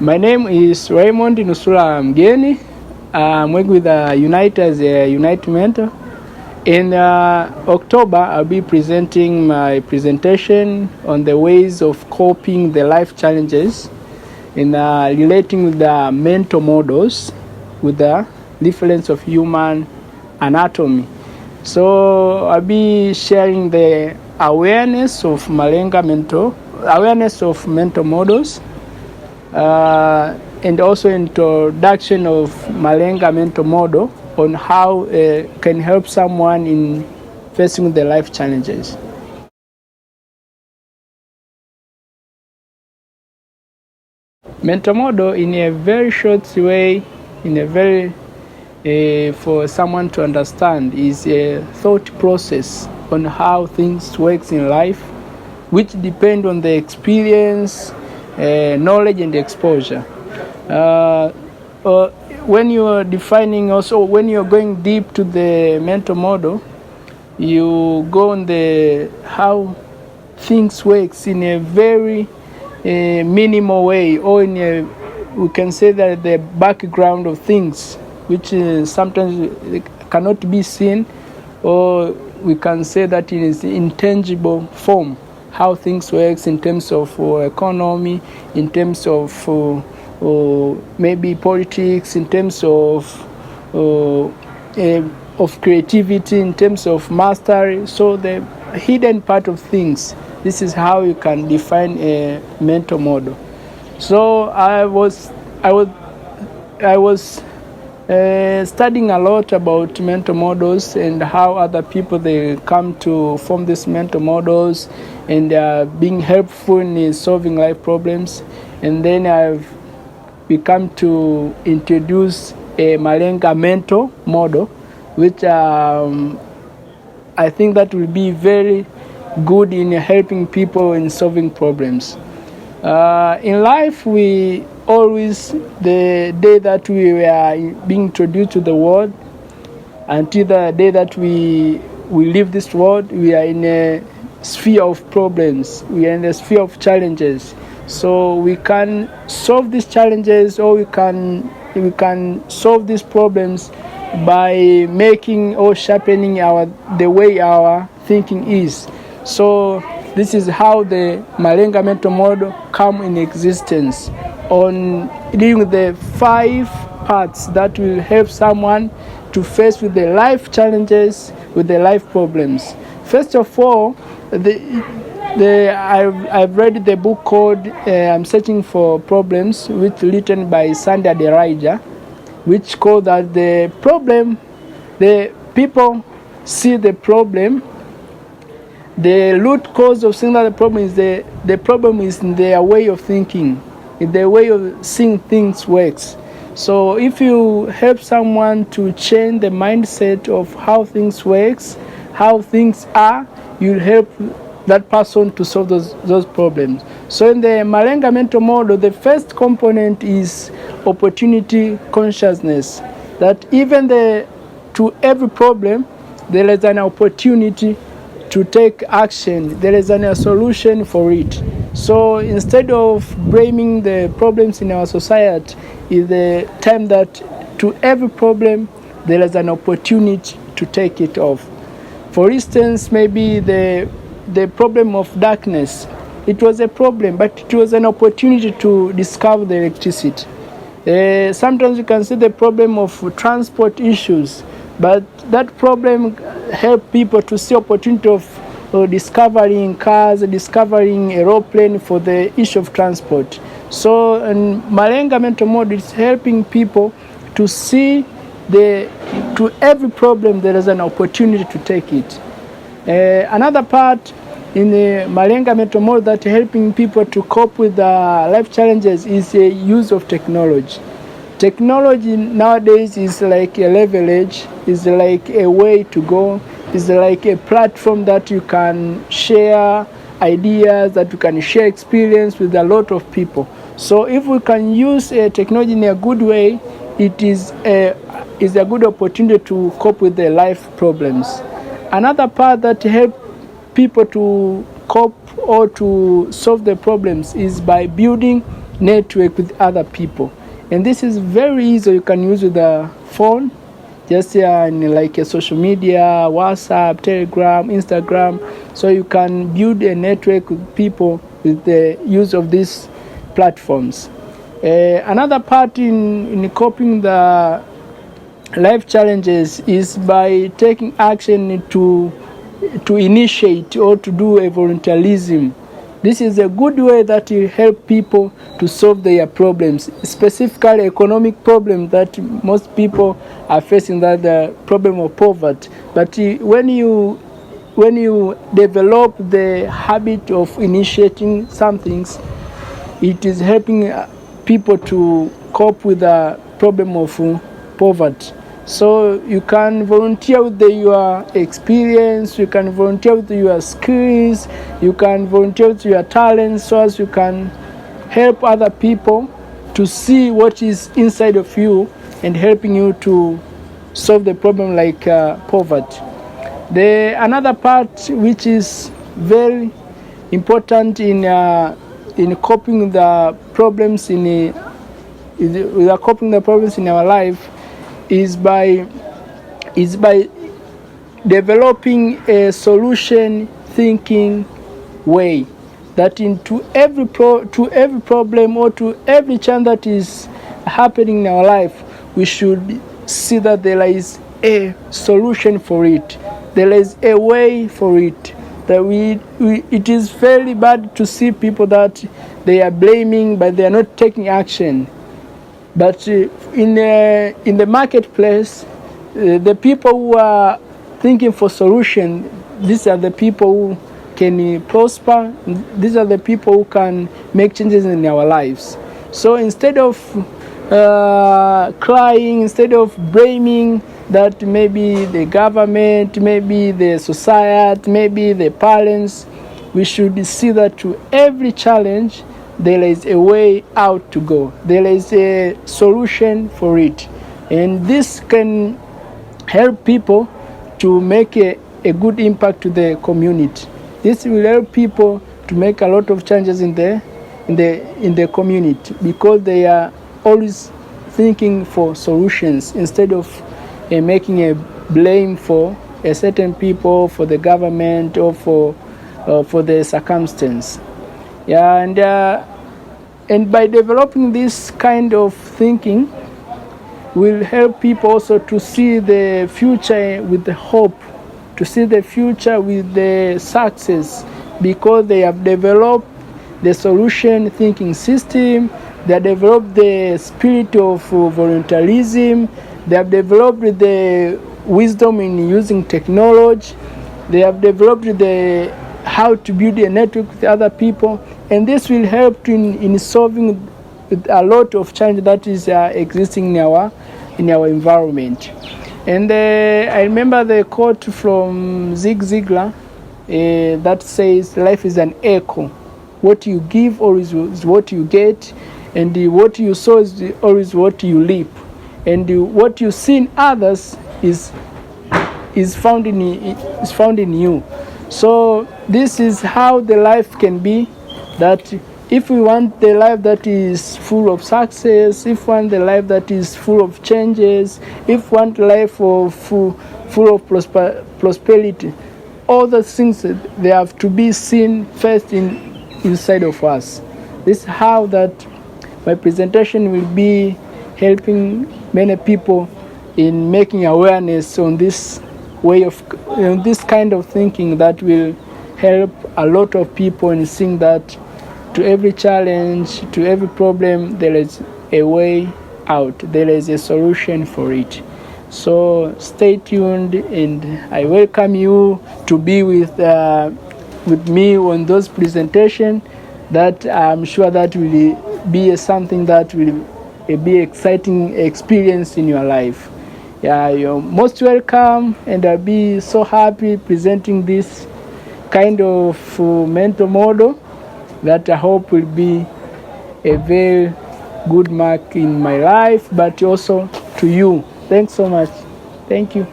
My name is Raymond Nusura Mgeni. I'm working with Unite as a Unite mentor. In October, I'll be presenting my presentation on the ways of coping the life challenges in relating with the mental models with the difference of human anatomy. So I'll be sharing the awareness of mental models, and also introduction of Malenga mental model on how can help someone in facing the life challenges. Mental model, in a very short way, for someone to understand, is a thought process on how things works in life, which depend on the experience, knowledge and exposure. When you are defining, also when you're going deep to the mental model, you go on the how things works in a very minimal way, or we can say that the background of things, which sometimes cannot be seen, or we can say that it is intangible form, how things works in terms of economy, in terms of maybe politics, in terms of creativity, in terms of mastery. So the hidden part of things, this is how you can define a mental model. So I was studying a lot about mental models and how other people they come to form these mental models and being helpful in solving life problems. And then I've become to introduce a Malenga mental model, which I think that will be very good in helping people in solving problems. In life, we always, the day that we were being introduced to the world until the day that we leave this world, we are in a sphere of problems. We are in a sphere of challenges. So we can solve these challenges, or we can solve these problems by making or sharpening the way our thinking is. So this is how the Malenga mental model come in existence, on dealing with the 5 parts that will help someone to face with the life challenges, with the life problems. First of all, I've read the book called I'm Searching for Problems, which written by Sandy Adelaide, which called that the people see the problem. The root cause of seeing that the problem is in their way of thinking, in their way of seeing things works. So if you help someone to change the mindset of how things works, how things are, you'll help that person to solve those problems. So in the Malenga mental model, the first component is opportunity consciousness, that even to every problem, there is an opportunity to take action. There is a solution for it. So instead of blaming the problems in our society, is the time that to every problem, there is an opportunity to take it off. For instance, maybe the problem of darkness. It was a problem, but it was an opportunity to discover the electricity. Sometimes you can see the problem of transport issues, but that problem helped people to see opportunity of discovering cars, discovering aeroplane for the issue of transport. So Malenga mental model is helping people to see to every problem there is an opportunity to take it. Another part in the Malenga mental model that helping people to cope with life challenges is the use of technology. Technology nowadays is like a leverage, is like a way to go, is like a platform that you can share ideas, that you can share experience with a lot of people. So if we can use technology in a good way, it is a good opportunity to cope with the life problems. Another part that helps people to cope or to solve the problems is by building network with other people. And this is very easy. You can use with the phone, just in like a social media, WhatsApp, Telegram, Instagram. So you can build a network with people with the use of these platforms. Another part in coping the life challenges is by taking action to initiate or to do a volunteerism. This is a good way that will help people to solve their problems, specifically economic problems that most people are facing, that the problem of poverty. But when you develop the habit of initiating some things, it is helping people to cope with the problem of poverty. So you can volunteer with your experience, you can volunteer with your skills, you can volunteer with your talents, so as you can help other people to see what is inside of you and helping you to solve the problem like poverty. Another part which is very important in coping the problems coping the problems in our life is by developing a solution thinking way, that into every problem or to every challenge that is happening in our life, we should see that there is a solution for it, there is a way for it. That it is very bad to see people that they are blaming but they are not taking action. But in the marketplace, the people who are thinking for solution, these are the people who can prosper. These are the people who can make changes in our lives. So instead of crying, instead of blaming that maybe the government, maybe the society, maybe the parents, we should see that to every challenge there is a way out to go. There is a solution for it. And this can help people to make a good impact to the community. This will help people to make a lot of changes in the community, because they are always thinking for solutions instead of making a blame for a certain people, for the government, or for the circumstance. Yeah, and by developing this kind of thinking will help people also to see the future with the hope, to see the future with the success, because they have developed the solution thinking system, they have developed the spirit of volunteerism, they have developed the wisdom in using technology, they have developed the how to build a network with other people, and this will help in solving a lot of change that is existing in our environment. And I remember the quote from Zig Ziglar that says, life is an echo. What you give always is what you get, and what you sow is always what you reap, and what you see in others is found in you. So this is how the life can be, that if we want the life that is full of success, if we want the life that is full of changes, if we want life of full of prosperity, all the things, they have to be seen first inside of us. This is how that my presentation will be helping many people in making awareness on this way of this kind of thinking that will help a lot of people in seeing that to every challenge, to every problem, there is a way out, there is a solution for it. So stay tuned, and I welcome you to be with me on those presentations. That I'm sure that will be something that will be exciting experience in your life. Yeah, you're most welcome, and I'll be so happy presenting this kind of mental model that I hope will be a very good mark in my life, but also to you. Thanks so much. Thank you.